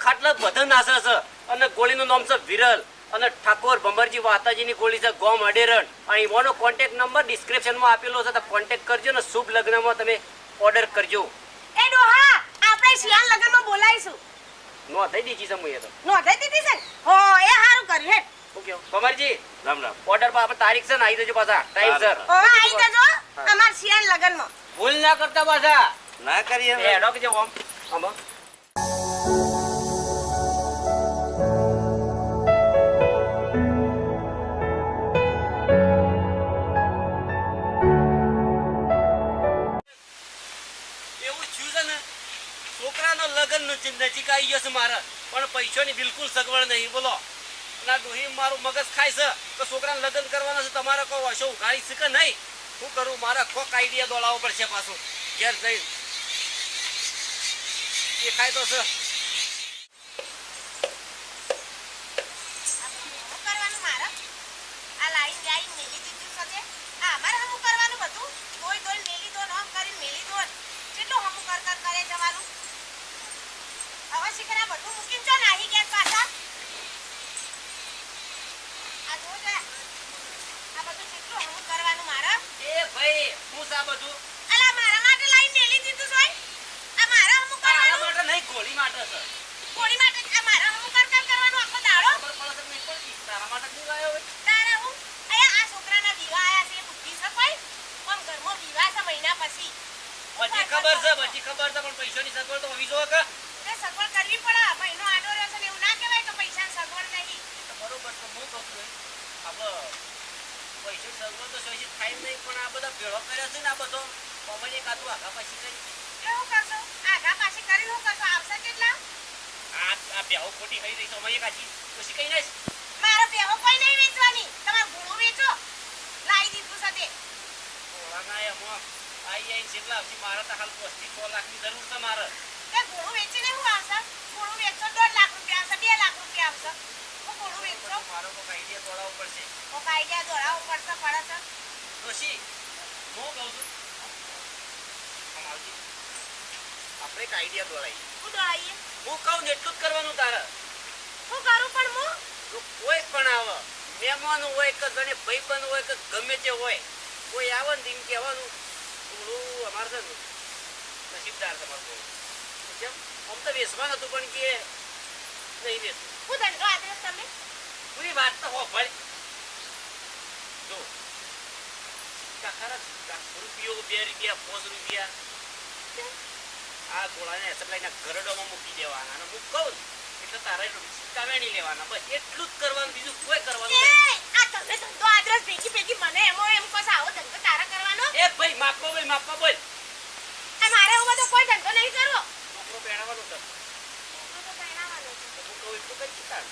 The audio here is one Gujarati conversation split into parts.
ખાટલા બધા નાસે છે અને ગોળીનું નામ છે વિરલ અને ઠાકોર ભમરજી વાતાજીની ગોળી છે ગોમ અડેરણ અને એનો કોન્ટેક્ટ નંબર ડિસ્ક્રિપ્શનમાં આપેલો છે તો કોન્ટેક્ટ કરજો ને શુભ લગ્નમાં તમે ઓર્ડર કરજો. એ ડોહા આપણે શિયાળ લગનમાં બોલાઈશું. નો થઈ દીધી છે મુએ તો. નો થઈ દીધી છે હો એ હારું કર્યું હે. ઓકે ભમરજી રામ રામ. ઓર્ડર પર આપણે તારીખ છે ને આવી જજો પાછા ટાઈમ સર. ઓ આવી જજો અમાર શિયાળ લગનમાં. ભૂલ ના કરતા પાછા. ના કરીએ એ હેડો કે જો ઓમ આમાં નજીક આવી ગયો છે મારા પણ પૈસાની બિલકુલ સગવડ નહીં બોલો ના ડોહી મારું મગજ ખાય છે તો છોકરાને લગ્ન કરવાના છે તમારે કોઈ વશો ઉઘાડી શકે નહીં શું કરું મારા કોક આઈડિયા દોડાવવો પડશે પાછું ઘેર જઈ એ ખાય તો છે કરવાનું મારા આ લાઈન ગાઈ મેલી દીધું સજે આ અમારે હમું કરવાનું બધું કોઈ દોલ મેલી દો નોમ કરીને મેલી દો કેટલું હમું કર કરે જવાનું હવે શીખરા બધું મૂકીને ચો નાહી ગયા પાછા આ જો જા આ બધું કેટલું હમું કરવાનું મારા એ ભાઈ હું સા બધું અલા મારા માટે લાઈન મેલી દીધું સોય આ મારા હમું કરવાનું માટે નહીં ગોળી માટે છે ગોળી માટે આ મારા હમું કરવાનું આખો દાડો ખબર પડે નહીં પડતી તારા માટે નહીં લાયો હોય તારા હું અયા આ છોકરાના વિવાહ આયા છે બુદ્ધિ છે કોઈ પણ ઘરમાં વિવાહ છે મહિના પછી બધી ખબર છે પણ પૈસાની સગવડ તો હોવી જોઈએ કે તે સગવડ કરવી પડે મહિનો આડો રહ્યો છે ને એવું ના કહેવાય કે પૈસાની સગવડ નહીં બરોબર તો હું કહું છું આપણે પૈસાની સગવડ તો સોચી થાય નહીં પણ આ બધા ભેળો કર્યા છે ને આ બધો પવન એક આદુ આગા પાછી કરી એવું કરશો આગા પાછી કરીને હું કરશો આવશે કેટલા આ બેહો ખોટી થઈ રહી છે અમે એક આજી પછી કઈ નાખ મારો બેહો કોઈ નહીં વેચવાની તમાર ગુણો વેચો લાઈ દીધું સાથે ઓળાના એમ આઈ જેટલા આવશે મારા તો હાલ 25 લાખની જરૂર છે મારે તે ગુણો વેચીને હું આવશે ગુણો વેચો 2 લાખ રૂપિયા આવશે 2 લાખ રૂપિયા આવશે હું ગુણો વેચો મારો કોઈ આઈડિયા દોડાવવો પડશે કોઈ આઈડિયા દોડાવવો પડશે છે દોશી હું કહું છું આપણે એક આઈડિયા દોડાઈએ હું દોડાઈએ હું કહું ને એટલું જ કરવાનું તારે હું કરું પણ હું કોઈ પણ આવે મહેમાન હોય કે ગણે ભાઈબંધ હોય કે ગમે તે હોય કોઈ આવે ને એમ કહેવાનું થોડું અમારે છે ને નસીબદાર તમારું કેમ આમ તો વેસવાનું હતું પણ કે નહીં વેસવું હું ધંધો આદરસ તમે પૂરી વાત તો હો ભાઈ જો ખરા રૂપિયો 2 રૂપિયા 5 રૂપિયા આ ગોળાને સપ્લાયના ગરડોમાં મૂકી દેવાના અને હું કહું એટલે તારે કાવેણી લેવાના બસ એટલું જ કરવાનું બીજું કોઈ કરવાનું નહીં આ તમે ધંધો આદરસ ભેગી મને એમ કહો આવો ધંધો તારા કરવાનો એ ભાઈ માપમાં બોલ આ મારે એવું બધો કોઈ ધંધો નહીં કરવો છોકરો પહેણાવાનો છે છોકરો તો પહેણાવાનો છે હું કહું એટલું કઈ ચિંતા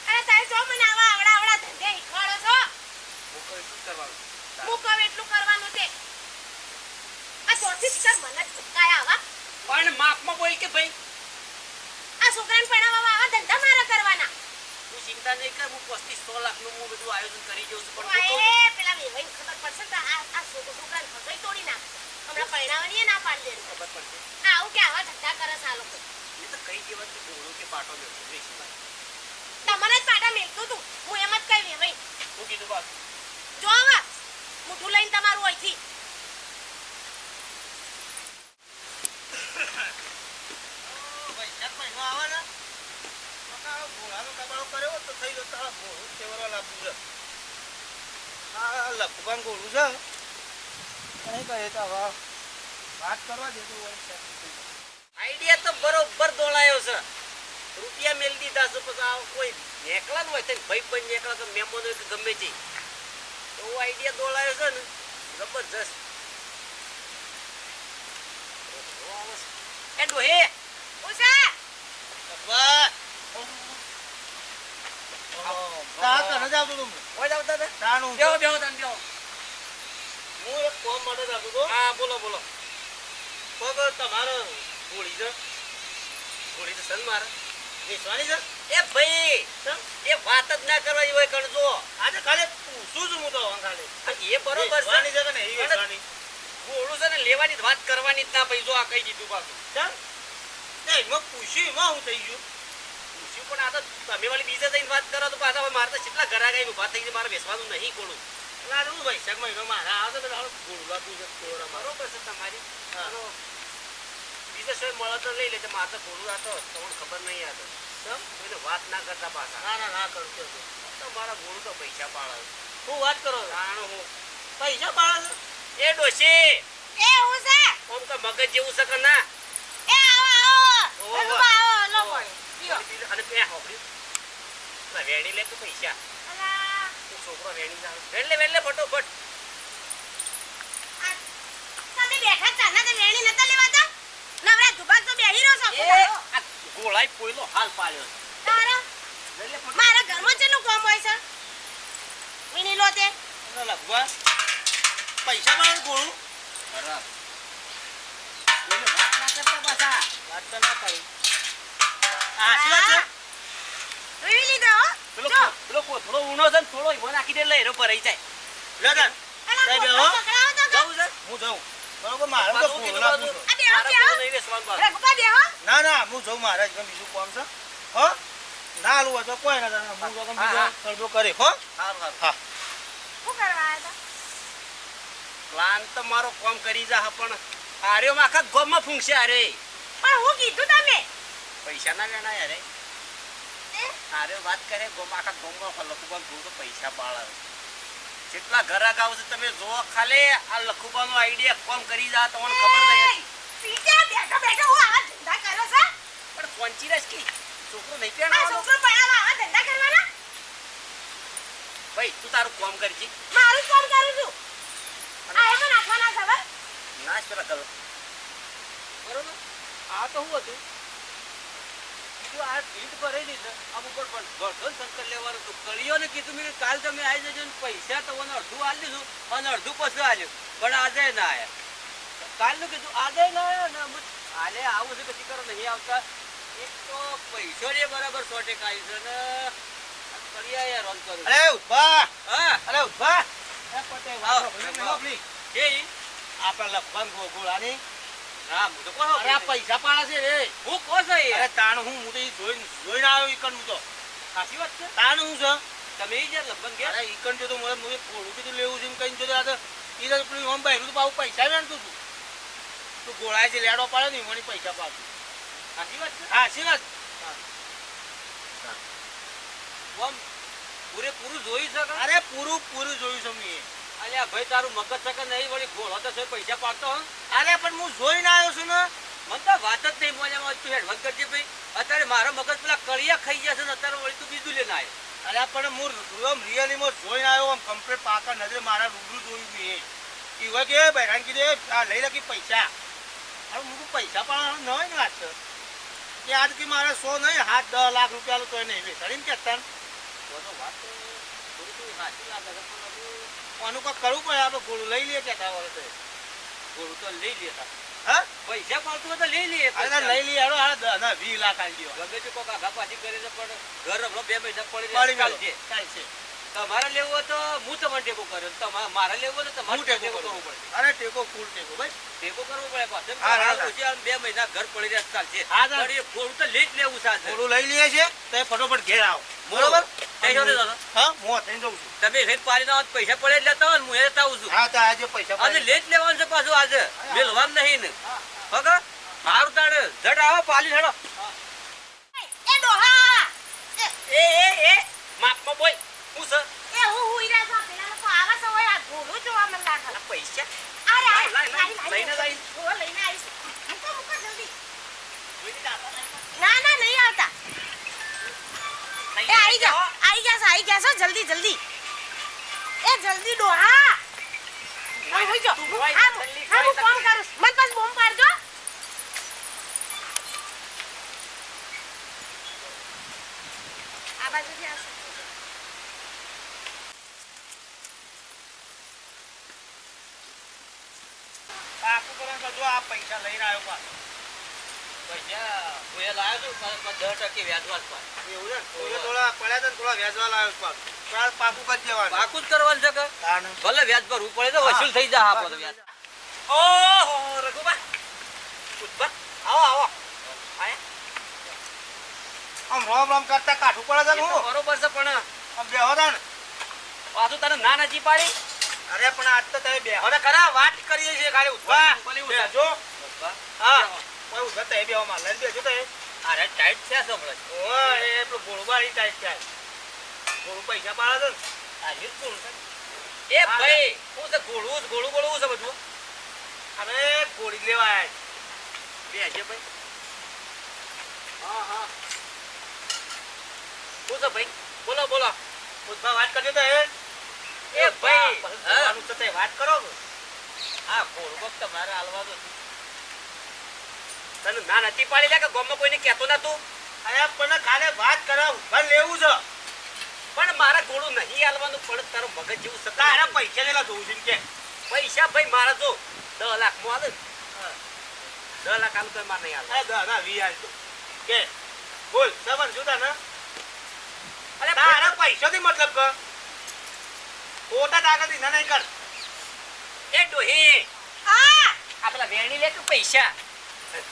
અરે તારે જો મને આવા આવડા ધંધે શીખવાડો છો હું કહું એટલું કરવાનું હું કહું એટલું કરવાનું છે આ ચોથી શિકાર મને જ કાયા આવા પણ માપમાં બોલ કે ભાઈ આ છોકરાને ભણાવવા આવા ધંધા મારા કરવાના તું ચિંતા નહીં કર હું 25-100 લાખનું હું બધું આયોજન કરી જઉં છું પણ ઓય પેલા વેવાઈને ખબર પડશે તો આ છોકરાને ખસઈ તોડી નાખશે હમણાં ભણાવવાની ના પાડી દે ખબર પડશે આવું કે આવા ધંધા કરે છે આ લોકો એ તો કઈ દેવાનું ગોળો કે પાટો મેળવું વેચી ભાઈ તમને જ પાટા મેલતું તું હું એમ જ કઈ વેવાઈ શું કીધું બાપ જો આવા મોઢું લઈને તમારું અહીંથી આઈડિયા તો બરોબર દોડાયો છે રૂપિયા મેલ દીધા છે પછી આ કોઈ નેકળા હોય છે ભાઈ બંધ નેકળા કે મહેમાન હોય કે ગમે તે એવો આઈડિયા દોડાયો છે ને જબરજસ્ત એ ડોહે ઉષા તમારો ગોળી છે સન મારે વેચવાની છે એ ભાઈ એ વાત જ ના કરવાની હોય કણજો આજે ખાલી પૂછું છું હું તો ખાલી એ બરોબર છે ને ગોળું છે ને લેવાની વાત કરવાની જ ના ભાઈ જો આ કહી દીધું પાછું ચાલ એમાં પૂછ્યું એમાં હું થઈ ગયું પૂછ્યું પણ આ તો તમે વાળી બીજા જઈને વાત કરો તો પાછા હવે મારે તો કેટલા ઘરા ગઈ ઉભા થઈ ગઈ મારે બેસવાનું નહીં કોણું ના હું વૈશાખ મહિનો મારા આવે તો ગોળવા તું થોડા મારો બરોબર છે તમારી ચાલો બીજા શોય મળે તો લઈ લેજે મારે તો ઘોડું આ તો તમને ખબર નહીં આ તો કેમ? કોઈને વાત ના કરતા પાછા ના કરું છું તો મારા ઘોડું તો પૈસા પાડે હું વાત કરો જાણો હું પૈસા પાડે એ ડોશી એ હું છે આમ તો મગજ જેવું છે કે ના એ આવો ઓહો. રઘુબા આવો લો પાણી પીઓ અને ત્યાં હોબળ્યું વેણી લે તો પૈસા અલા તું છોકરો વેણી જાવ વેણ લે ફટોફટ તમે બેઠા ચાના તો વેણી નતા લેવાતા નવરા દુબાક તો બેહી રહ્યો છો એ આ ગોળાઈ પોઈલો હાલ પાડ્યો તારા વેણ લે ફટોફટ મારા ઘરમાં કેટલું કામ હોય છે વિની લો તે લખવા પૈસા પાડે ગોળું બરાબર કોઈને વાત ના કરતા પાછા વાત તો ના કરી આશી વાત છે વિની લીધો હો પેલો જો પેલો થોડો ઊણો છે ને થોડો ઈવો નાખી દે એટલે એનો ભરાઈ જાય લગન અલા સાહેબ, કોટલો હો. પકડાવો તો જવું છે હું જાઉં બરોબર મારે તો પાછું કીધું ગોળના બધું. પૂછો. આ બેહો, મારા બેહો. ઘોડું નહીં વેચવાનું પાછું. રઘુબા બેહો ના હું જાઉં મારા જ બીજું કામ છે હો ના હાલું હોય તો કોઈ ના થાય. હું તો હા, બીજો હા. ખર્ચો કરે હો સારું સારું હા શું કરવા આવ્યા પ્લાન તો મારો કોમ કરી જા પણ આર્યો માં આખા ગોમમાં ફૂંકશે અરે હતા પણ હું કીધું તમે પૈસા ના વેણા યારે એ? આર્યો વાત કરે ગોમમાં આખા ગોમમાં લખુબા તો પૈસા પાળે જેટલા ઘરાક આવશે તમે જો ખાલી આ લખુબાનો આઈડિયા કોમ કરી જા તમને ખબર નહીં હતી પીછે બેઠો બેઠો હું આવા ધંધા કરો છો પણ પહોંચી રસ કે છોકરો નહીં આ પહેરવાનો છોકરો ભણાવવા આવા ધંધા કરવાના ભાઈ તું તારું કોમ કરજી મારું જ કામ કરું છું આ એમાં નાખવાના ખબર નાશ પેલા ગલ બરોબર આ તો શું હતું બીજું આ ભીડ ભરેલી છે આમ ઉપર પણ ગળધો સંકર લેવાનું હતું કળીઓને કીધું મેં કાલ તમે આવી જજો ને પૈસા તો મને અડધું આલી દીધું અને અડધું પછી આલ્યું પણ આજે ના આયા કાલનું કીધું આજે ના આવ્યા ને અમે હાલે આવું છે પછી કરો નહીં આવતા એક તો પૈસો ને બરાબર 100% આવી છે ને આ કળિયા યાર રોન કરું અરે ઉભા હા અરે ઉભા એ પતે આવો, વાપરો આવો. પ્લીઝ કે ઈ? આપણે લખવાનું ગોળાની ના હું તો કહો અરે આ પૈસા પાડે છે રે હું કહો છો યાર અરે તાણ હું તો ઈ જોઈને આવ્યો ઈકણ હું તો સાચી વાત છે તાણ હું છે તમે ઈ જ્યાં લગન ગયા અરે ઈકણ જો તો મને થોડું કીધું લેવું છે એમ કહીને જો તો આ તો ઈ તો પેલું આમ બહેરું તો પાછું પૈસા વેણતું તું તું ગોળાએ જે લેડો પાડે ને મને પૈસા પાડું સાચી વાત છે હા શી વાત આમ પૂરેપૂરું જોઈ શકે અરે પૂરું જોયું છે મેં અલ્યા ભાઈ તારું મગજ શકે નહીં વળી ઘોડો તો છે પૈસા પાડતો હો અરે પણ હું જોઈને આવ્યો છું ને મને તો વાત જ નહીં મોજામાં તું હેડવન કરજે ભાઈ અત્યારે મારો મગજ પેલા કળિયા ખાઈ જશે ને અત્યારે વળી તું બીજું લઈને આવ્યો અરે પણ હું આમ રિયલીમાં જોઈને આવ્યો આમ કમ્પ્લીટ પાકા નજરે મારા રૂબરૂ જોયું મેં ઈ હોય કે બહેરાન કીધે આ લઈ લખી પૈસા હવે હું પૈસા પણ ન હોય ને વાત છે કે આજ કે મારે 100 નહીં 7-10 લાખ રૂપિયા તો નહીં વેચાડીને કેતા તો વાત તો થોડી થોડી સાચી લાગે છે પણ હવે આનું કંઈક કરવું પડે આપણે ગોળું લઈ લઈએ કેતા હોય તો ઘોડું તો લઈ લેતા હા પૈસા પાડતું હોય તો લઈ લઈએ અરે લઈ લઈએ હાલો હાલો 10-20 લાખ આવી ગયો ગમે તે કોક આગા પાછી કરે છે પણ ઘર હમણાં 2 મહિના પડી પડી રહ્યા ગયો છે ચાલશે તમારે લેવું હોય તો હું તમને ટેકો કર્યો તમારે મારે લેવું હોય તો તમારે હું ટેકો ટેકો કરવું કરવો પડે અરે ટેકો ફૂલ ટેકો ભાઈ ટેકો કરવો પડે પાછળ હા, હા, પછી આમ 2 મહિના ઘર પડી રહ્યા ચાલશે હા, હા. પણ એ ઘોડું તો લઈ જ લેવું સાથે ગોળું લઈ લઈએ છે તો એ ફટોફટ ઘેર આવો બરોબર બરોબર થઈ જશે દાદા હા હું થઈને જઉં છું તમે રેત પાડી ના હોત પૈસા પડે જ લેતા હોય ને હું એ લેતા આવું છું હા તો આજે પૈસા આજે પાડી. લેટ લેવાનું છે પાછું આજે મેલવાનું નહીં ને હા, હગા હારું તાડે જડ આવો પાલી હેડો એ ડોહા એ માપમાં બોય હું સર એ હું ઈરા છો પેલા લોકો આવા છો હોય આ ઘોડું જોવા મને લાગે આ પૈસા અરે લાઈ, લાઈ, લાઈ, લઈને લાઈ. ઓ લઈને આવીશ મૂકો જલ્દી જોઈને દાદા નહીં ના ના નહીં આવતા એ આવી ગયા છો જલ્દી જલ્દી એ જલ્દી ડોહા હા હોઈ જો તું હોય, હા જલ્દી હા હું હોય, ફોન કરું મન પાસ બોમ્બ પાડજો આ બાજુથી આવશે પાકું કરે તો જો આ પૈસા લઈને આવ્યો પાછો પૈસા હું એ લાવ્યો છું પણ 10% વ્યાજવાજ પાડ એવું ને થોડા થોડા પડ્યા હતા ને થોડા વ્યાજવા લાવ્યો પાછો પણ પાકું કરી દેવાનું પાકું જ કરવાનું છે કે તાણ. ભલે વ્યાજ ભરવું પડે તો હા. વસૂલ થઈ જાય આપણો વ્યાજ ઓહો રઘુબા ઉઠ આવો આવો આમ રોમ રોમ કરતા કાઠું પડે છે એ ને તો હું બરોબર છે પણ આમ બેહો તા ને પાછું તને ના નથી પાડી અરે પણ આજ તો તમે બેહો ને ખરા વાત કરીએ છીએ ખાલી ઉભા બેહજો હા કોઈ ઉભા તો બેહો માં લઈને બેહજો તો અરે ટાઈટ છે સોપડે ઓય એ પેલું ગોળબારી ટાઈપ થાય ગોળ પૈસા પાડે છે આ રીત કોણ છે એ ભાઈ હું તો ગોળું છે બધું અરે ગોળી લેવા આયા બેજે ભાઈ હા શું છે ભાઈ બોલો ઉભા વાત કરજો તો એ ભાઈ જવાનું તો તે વાત કરો હા ગોળબોક તમારે હાલવા દો તને ના નથી પાડી લે કે ગામમાં કોઈને કહેતો નતું અરે પણ ખાલી વાત કરો ઉભા લેવું છે પણ મારા ગોળું નહીં હાલવાનું પણ તારો મગજ જેવું સતા તારા પૈસા લેલા જોઉં છું કે પૈસા ભાઈ મારા જો 10 લાખ માં આલે 10 લાખ આલું તો મારે નહીં હાલ અરે દાદા વી આલ તો કે બોલ સબન જુદા ના અરે તારા પૈસા થી મતલબ કે ઓટા તાકા થી ના નહીં કર એ ડોહી હા આ પેલા વેણી લે કે પૈસા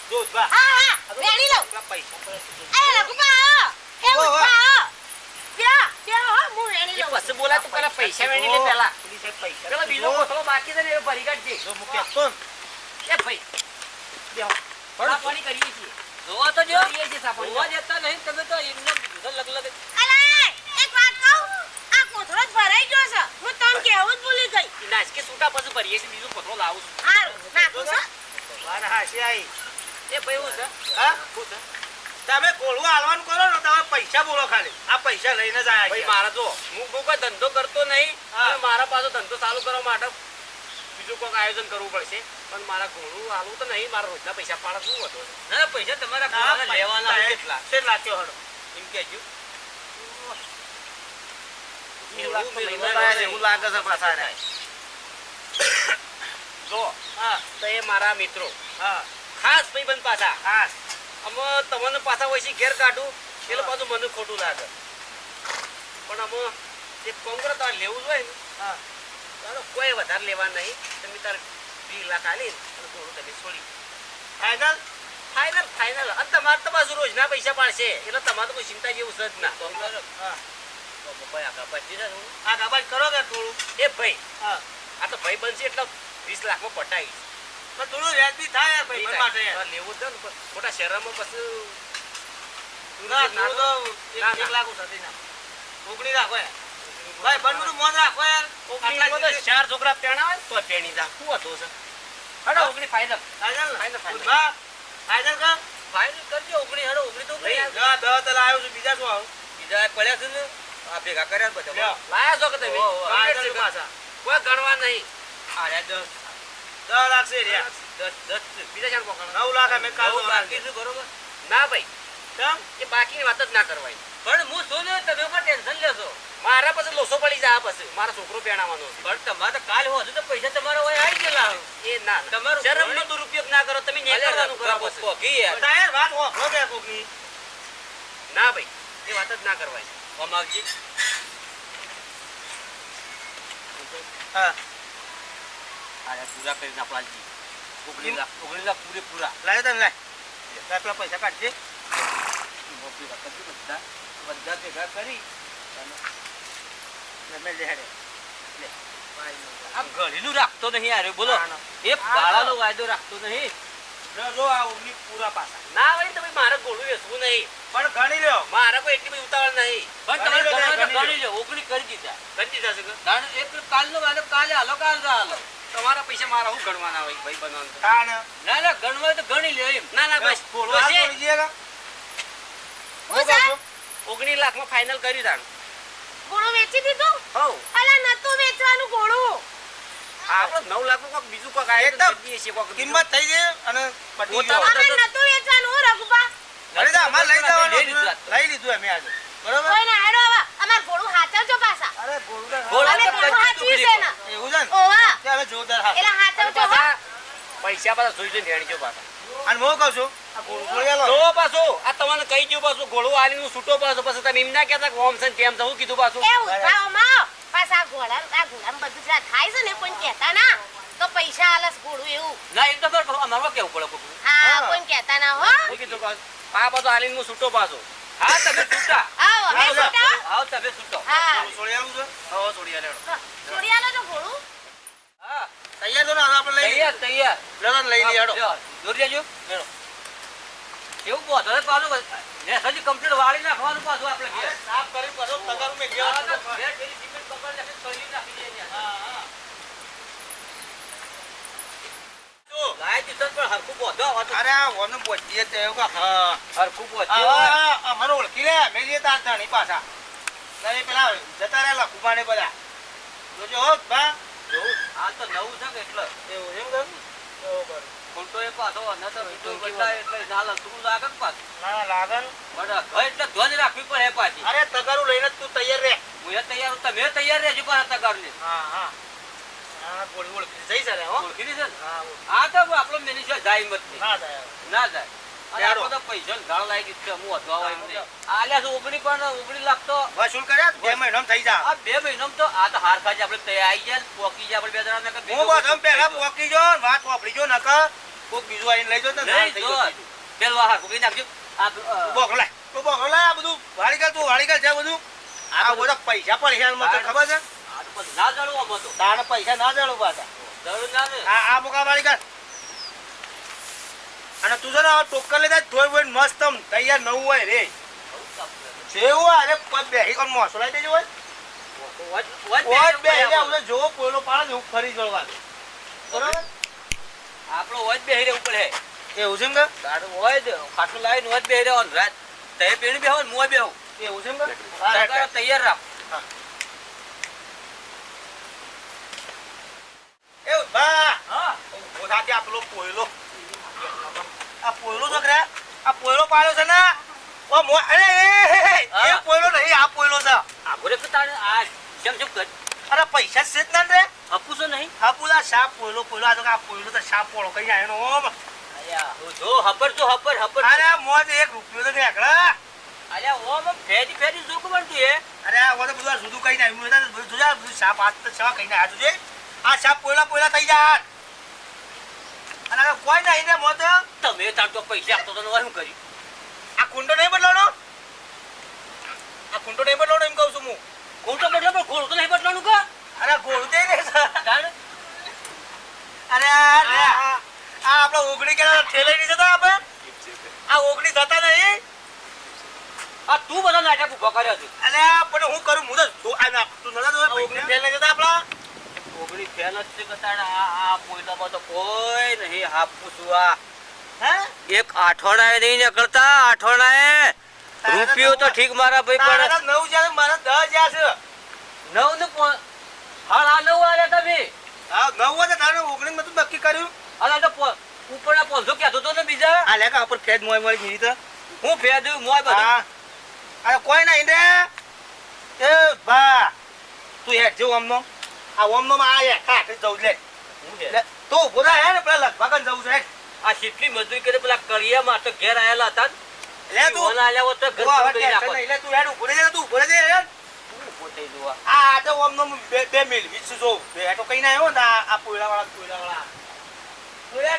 જો બા હા વેણી લો પૈસા પર એ રઘુબા એ ઉભા હો હું વેણી એ લઉં પછી બોલા તું પેલા પૈસા વેણી લે પેલા પેલી સાહેબ પૈસા પેલા બીજો કોથળો બાકી છે ને એ ભરી કાઢજે જો મુકે તો એ ભાઈ બેહો સાફાણી કરીએ છીએ જોવા તો જો કરીએ છીએ સાફાણી જોવા જતા નહીં તમે તો એમને લગ અલા એક વાત કહું આ કોથળો જ ભરાઈ ગયો છે હું તને કહેવું જ ભૂલી ગઈ નાચકે સૂટા પછી ભરીએ છીએ બીજું કોથળો લાવું છું હારું નાખું છું મારા હાસી આઈ એ ભાઈ હું છે હા શું છે તમે ગોળવા હાલવાનું કરો ને તમે પૈસા બોલો ખાલી આ પૈસા લઈને જ આયા ભાઈ મારા જો હું કોઈ ધંધો કરતો નહીં હા. અને મારા પાછો ધંધો ચાલુ કરવા માટે બીજું કોઈક આયોજન કરવું પડશે પણ મારા ઘોડું હાલવું તો નહીં મારા રોજના પૈસા પાડે શું હતો ના પૈસા તમારા ઘોડાના લેવાના હોય કેટલા કેટલા થયો હડો એમ કહેજો એવું લાગે છે પાછા એને. જો હા તો એ મારા મિત્રો હા ખાસ ભાઈબંધ પાછા હા અમે તમને પાછા હોય ઘેર કાઢું એટલે પાછું મને ખોટું લાગે પણ અમે એક કોંગ્રેસ તાર લેવું જ હોય ને હા તારો કોઈ વધારે લેવા નહીં તમે તાર 2 લાખ આલી અને થોડું તમે છોડી ફાઈનલ ફાઇનલ અને તમારે તો પાછું રોજના પૈસા પાડશે એટલે તમારે તો કોઈ ચિંતા જેવું છે જ ના હા ભાઈ આગળ પછી આ કાબાજ કરો કે થોડું એ ભાઈ હા આ તો ભાઈ બનશે એટલે 20 લાખમાં પટાઈ પણ થોડું વ્યાજબી થાય યાર ભાઈ ભાઈ માટે યાર. લેવું છે ને પણ મોટા શહેરમાં પછી ના થોડું તો ના, એક ના. લાખ ઉછાતી ના ઓગણી રાખો યાર ભાઈ બંધનું મોન રાખો યાર ઓગણીમાં તો 4 છોકરા પેણા હોય ને તો પેણી જા શું હતું છે હડો ઓગણી ફાઇનલ ફાઈનલ ફાઈનલ, ફાઈનલ. હા ફાઈનલ કા ફાઇનલ કરજો ઓગણી હડો ઓગણી તો ઓગણી ના 10 તલા આવ્યો છું બીજા શું આવું બીજા પડ્યા છે ને આ ભેગા કર્યા બધા લ્યો. લાયા છો કે તમે ફાઈનલ પાછા કોઈ ગણવા નહીં આ રહ્યા 10 10 લાખ છે રહ્યા 10 બીજા ચાર પકડ 9 લાખ અમે કાલ બાકી છે બરોબર ના ભાઈ કેમ એ બાકીની વાત જ ના કરવાય પણ હું શું ને તમે પણ ટેન્શન લેશો મારા પછી લોસો પડી જાય પછી મારા છોકરો પેણાવાનો છે પણ તમારે કાલ હોય તો પૈસા તમારા હોય આવી ગયેલા એ ના તમારો શરમનો દુરુપયોગ ના કરો તમે નેકળવાનું કરો પછી ટાયર વાત હોખલો કે કોકની ના ભાઈ એ વાત જ ના કરવાય અમાવજી હા આયા પૂરા કરીને આપલાજી 19 લાખ પૂરે પૂરા લાય તને લાય પેલા પૈસા કાઢજે બધા ભેગા કરી મે લે હેડે આ ઘડીનું રાખતો નહીં યાર બોલો ના, ના. એ પાળાનો વાયદો રાખતો નહીં જો આ ઓગણી પૂરા પાછા ના ભાઈ તમે મારે ગોળું વેચવું નહીં પણ ગણી લ્યો મારે કોઈ એટલી બધી ઉતાવળ નહીં પણ ગણી લો, તમારે ગણી લો. ગણી લો ઓગણી કરી દીધા છે કારણ એક કાલનો વાયદો કાલે હાલો તમારા પૈસા મારા હું ગણવાના હોય ભાઈ બનાવવાનું તાણ ના ના ગણવા તો ગણી લ્યો એમ ના ના બસ બોલો આ બોલી જઈએગા હું છે 19 લાખમાં ફાઇનલ કર્યું તાણ ઘોડો વેચી દીધું હો અલા નતું વેચવાનું ઘોડું આપણે 9 લાખમાં કોક બીજું કોક એકદમ આયોજન કરી દઈએ છીએ કોક કિંમત થઈ ગઈ અને પટી ગયો પોતાનો- અમે નતું વેચવાનું હો રઘુબા ગણી દા અમાર લઈ જવાનું લઈ લીધું હતું. લઈ લીધું અમે આજે બરોબર કોઈ ના હેડો હવે અમાર ઘોડું હાચવજો પાછા અરે ગોળું ગોળું અમે તો ઘોડું પચીસ હાચવ્યું ટુકડી છે ને એવું છે ને ઓવા તે અમે જોરદાર હાથ એલા હાચવજો હો પાછા પૈસા પાછા જોઈ જોઈને હેણજો પાછા અને હું કહું છું આ ગોળું છોડી આલો જો પાછો આ તમને કહી દઉં પાછું ઘોડું આલીનું છૂટો પાછો પછી તમે એમ ના કહેતા કે ઓમ છે ને તેમ છે હું કીધું પાછું એ ઉભાઓમાં પાછા આ ઘોડામાં બધું જ થાય છે ને કોઈ કહેતા ના તો પૈસા આલસ ઘોડું એવું ના એમ તો અમારું કેવું પડે હા કોઈ કહેતા ના હો હું કીધું પાછું આ બધો આલીને હું છૂટો પાછો. હા તમે છૂટા. આવો હે આવો, બેટા આવો તમે છૂટો. હા છોડી આલું છે આવો છોડી આલે. છોડી આલો તો ઘોડું હા તૈયાર તો ને હવે આપણે લઈ લઈએ તૈયાર. લેડો ને લઈ લઈએ હેડો લ્યો, દોરી લેજો. લેડો. કેવું બોધો છે પાછું ને હજી કમ્પ્લીટ વાળી નાખવાનું પાછું આપણે ઘેર. સાફ કરી પાછો તગારું મેં હા, ગયા તો ઘેર પેલી સિમેન્ટ પકડ નાખી તોડી નાખી દઈએ ત્યાં. હા હા જો લાય દીધો પણ હરખું બોધો આવા તો. અરે આ ઓને પહોંચીએ તે એવું કે હા હરખું બોધો. આ મને ઓળખી લે મેં જે તાર ધણી પાછા નહીં પેલા જતા રહેલા કુમાને બધા જોજો હો બા જોવું? આ તો નવું છે કે એટલે એવું એમ કરું બરોબર ખોટો એ પાછો ન તો બીજો બદલાય એટલે નાલ અસરું લાગે ને પાછું. ના લાગન પણ ઘર એટલે ધ્વજ રાખવી પડે પાછી. અરે તગારું લઈને જ તું તૈયાર રહે હું એ તૈયાર હું તમે તૈયાર રહેજો પાછા તગાર ને હા હા હા ગોળી ઓળખી જઈ સરે હો ઓળખી દીધે ને? હા આ તો આપણો મેનેજર જાય હિંમત નહીં. ના થાય ના જાય. અને યારો. આપણે તો પૈસા ગાળ લાગી દીધી છે. હું વધવા હોય એમ નહીં. આલ્યા છે 19 લાખ તો વસૂલ કર્યા 2 મહિનામાં થઈ જા આ 2 મહિનામાં તો આ તો હાર ખાજી આપણે તૈયાર આવી જાય ને પોકી જાય આપણે બે જણા ને હું બધમ પહેલા પોકી જો વાત વાપરી જો નકર કોક બીજું આવીને લઈ જો ને નહીં થઈ જો ગયું. પેલો હાર કોકી નાખજો. આ બોકડો લાય તું બોકડો લાય આ બધું વાળી કર તું વાળી કર છે બધું આ બધા પૈસા પૈસા મત ખબર છે આ તો પછી ના જાણવું આમાં તો. તારે પૈસા ના જાણો પાછા જરૂર ના ને. આ મોકા વાળી કર અને તું છે ને ટોકર લેતા ધોઈ બોઈ મસ્ત આમ તૈયાર નવું હોય રે જેવું અરે પગ બેહી કોણ મોસો લાવી દેજો હોય ઓય બેહી રે આપણે જો પોલો પાડે ને હું ફરી જવાનું બરાબર આપણો હોય જ બેહી રહેવું પડે. એવું છે એમ કે તારું હોય જ ખાટલું લાવીને હોય જ બેહી રહેવાનું. રાત તે પીણી બેહો ને મોય બેહો. એવું છે એમ કે તગારો તૈયાર રાખ. એવું બા હા ઓધાથી આ પેલો પોયલો આ પોયલો છોકરા આ પોયલો પાડ્યો છે ને ઓ મો અરે એ પોયલો નહીં આ પોયલો છે આગોરે તો તારે આ જેમ જેમ કર અરે પૈસા છે જ ના રે આપું છો નહીં. હાપુલા સાપ પોયલો પોયલો આ તો આ પોયલો તો સાપ પોળો કઈ જાય નો ઓમ આયા હું જો હપર તો હપર હપર. અરે મોજ 1 રૂપિયો તો નીકળા આયા ઓમ ફેરી ફેરી જો કોણ તું એ. અરે આ બધું બધું જુદું કઈ જાય હું બધું જોજા બધું સાપ હાથ તો સવા કઈ ના જોજે આ સાપ પોયલા પોયલા થઈ જાય અને આ કોઈ નહીં ને મોત તમે તાર તો પૈસા આપતો તો ને શું કરી. આ કુંડો નહીં બદલાવાનો આ કુંડો નહીં બદલાવાનો એમ કહું છું હું કોણ તો બદલો પણ ઘોડું તો નહીં બદલાનું કા. અરે ગોળું દે ને તારે અરે આ આપડે ઓગણી કે ઠેલાઈ નહીં જતા આપણે આ ઓગણી જતા નહીં આ તું બધા નાટક ઉભા કર્યો છે. અરે પણ હું કરું હું તો આ ના તું નતા જોવે ઓગણી ઠેલ નહીં જતા આપડા ઓગણી ફેલ જ છે કે તારે આ પોઈલામાં તો કોઈ નહીં આપું છું. આ હે એક આઠોણાએ નહીં નીકળતા. આઠોણાએ રૂપિયો તો ઠીક મારા ભાઈ તારા પણ તો 9 જાય મારા 10 જાય છે 9 ને હાલ આ 9 આલ્યા તમે. હા 9 હતા તારે 19 માં તું નક્કી કર્યું અલા તો ઉપરના 500 કહેતો તો ને બીજા. આ લેકા ઉપર ફેદ મોય મળી ગઈ તો હું ફેદ્યું મોય બધું. હા અરે કોઈ નહીં રે એ બા તું હેડ જો ઓમનો આ ઓમનો માં આ ખાટ જવું લે હું છે? લે, તું ઉભો રહે હે ને પેલા લગભગ જવું છે આ કેટલી મજૂરી કરે પેલા કળિયામાં તો ઘેર આયેલા હતા ને. લે તું ઓલા આલ્યા હોત તો ઘર તું હવે તોડી ટેન્શન નાખોત. નહીં લે તું હેડ ઉભો રહે તું ઉભો રહે હેડ તું ઊભો થઈ જવા. આ તો ઓમનો બે મિલ વિચ જો બે તો કઈ ના આવ્યો ને આ પોયલા વાળા તું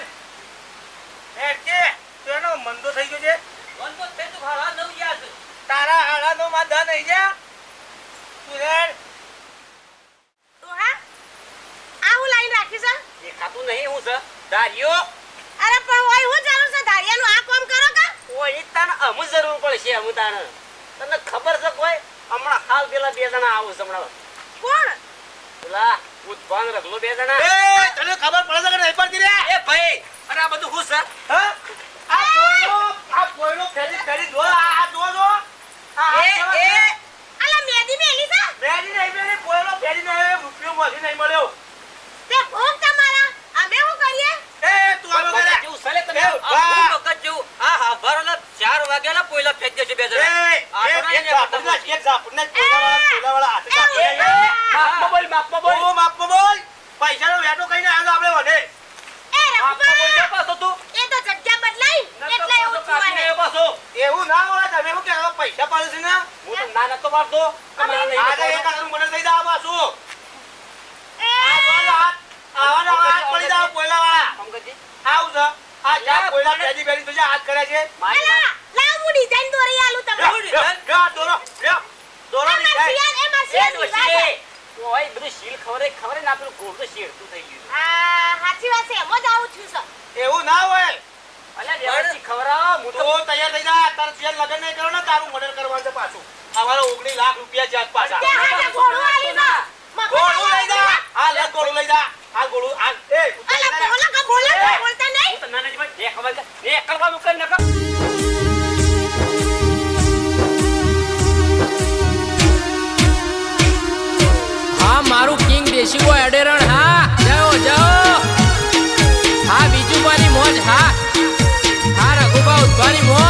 હેડ કે તું એનો મંદો થઈ ગયો છે મન તો થઈ તું હારા નવ યાદ. તારા હાડા નો માં દા નહીં જા તું હેડ તો હા આ હું લાઈન રાખી છે દેખાતું નહીં હું છે દારિયો. અરે પણ ઓય હું જાણું છે ધારિયાનું આ કામ કરો કા ઓય તને અમુ જરૂર પડશે અમુ તાને. તને ખબર છે કોઈ હમણાં હાલ પેલા 2 જણા આવું છે હમણાં. કોણ પેલા ઉત્પાન રગલો 2 જણા. એ તને ખબર પડે છે કે નહીં પડતી રે એ ભાઈ અને આ બધું હું છે. હા આ પોયલો ફેરી ફેરી જો આ જો એ અલા મેદી મેલી છે ફેરી નહીં મેલી પોયલો ફેરી નહીં રૂપિયો માંથી નહીં મળ્યો તે ભોગ તમારા અમે શું કરીએ એ તું આવો કરે જેવું સલે તને એ, આ વાહ. ફૂલ વખત જેવું આ હાભારોના 4 વાગ્યાના પોઈલા ફેંકી દેશે 2 જણા. આ તો નહીં ને એક ઝાપડના પોયલા વાળા હાથે ચાપી એ, જાય. માપમાં બોલ માપમાં બોલ. ઓ માપમાં બોલ પૈસાનો વેટો કઈને આવ્યો આપણે વધે એ માપમાં બોલ રઘુબા કે પાછો તું. એ તો જગ્યા બદલાઈ એટલે એવું કાઢીને થયું આવ્યો પાછો. એવું ના હોય તમે શું કહેવા પૈસા પાડે છે ને હું તો ના નતો મારતો. તમારા નહીં આજે એક નતો. હાથનું મને થઈ જાવ પાછું એ આ જો હાથ આવા હાથ પડી જાવ પોયલા વાળા પંકજજી, આવ છે આ ચા પોયલા બેજી બેરી તો હાથ કરે છે મારી અલા વાત- હું ડિઝાઇન દોરી આલું તમને દોરો દોરો એ માસિયાન એ વિવાહ ડોશી છે. ઓય બધું શીલ ખબર ને આપણું ગોળ તો શેરતું થઈ ગયું આ સાચી વાત છે એમ જ આવું છું સર એવું ના હોય અલ્યા વ્યવસ્થિત ખવડાવો હું તો તો તૈયાર થઈ જા તાર જે લગન નહીં કરો ને તારું મર્ડર કરવાનું છે પાછું અમારો 19 લાખ રૂપિયા જાત પાછા તે હાથે ઘોડું આલી દો ગોળું લઈ જા આ લે ગોળું લઈ જા આ ગોળું આ એ અલા બોલા બોલતા નહીં હું તો નાના જીવન જે ખબર છે એ કરવાનું કર નકર હા મારું કિંગ દેશી બોય અડેરણ હા જાઓ જાઓ હા બીજું મારી મોજ હા હા રઘુબા ઉદ્ધારી મોજ